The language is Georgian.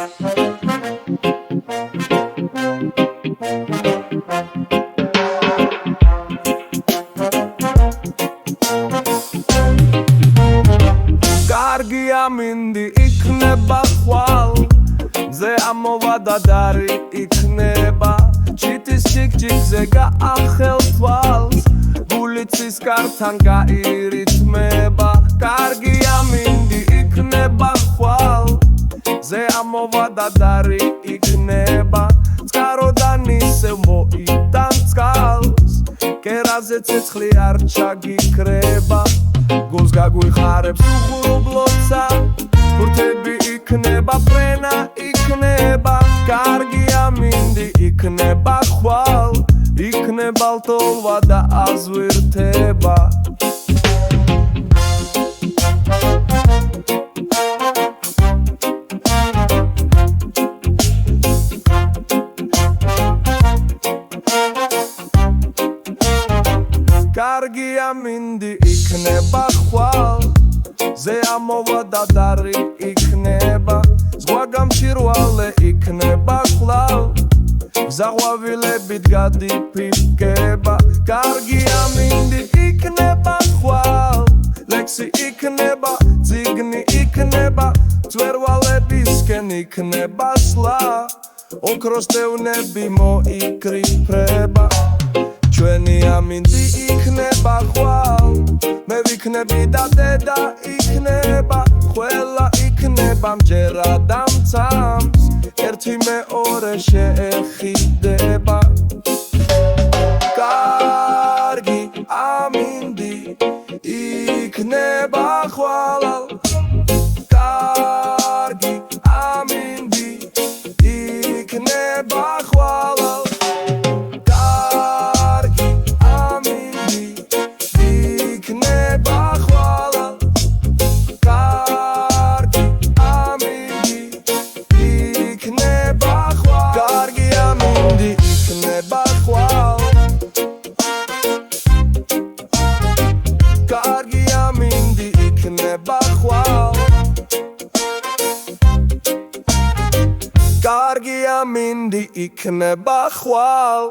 Კარგია მინდი იქნება ხვალ ზე ამოვადა დარი იქნება ჩიტის ჩიქჩიქზე გაახელ თვალს გულიცის კართან გაირითმება კარგია მინდი იქნება ხვალ ზე ამოვადა დარი იქნება წყაროდან ისევ მოიტან წყალს კერაზე ცეცხლი არ ჩაგიქრება გულს გაგვიხარებს უღრუბლოცა ფურთები იქნება ფრენა იქნება კარგია მინდი იქნება ხვალ იქნება ლტოლვა და აზვირთება კარგია მინდი იქნება ხვალ ზე ამოვადა დარი იქნება ზღვა გამჭირვალე იქნება კვლავ გზაყვავილებით გადიფიქება კარგია მინდი იქნება ხვალ ლექსი იქნება წიგნი იქნება მწვერვალებისკენ იქნება სლა ოქროს დევნები მოიკრიფრება ჩვენი ამინდი იქნება ხვალ მე ვიქნები და დედა იქნება ყველა იქნება მჯერა და მცამს ერთი მეორე შეეხიდება კარგი ამინდი იქნება ხვალ კარგი ამინდი იქნება ხვალ კარგია მინდი იქნება ხვალ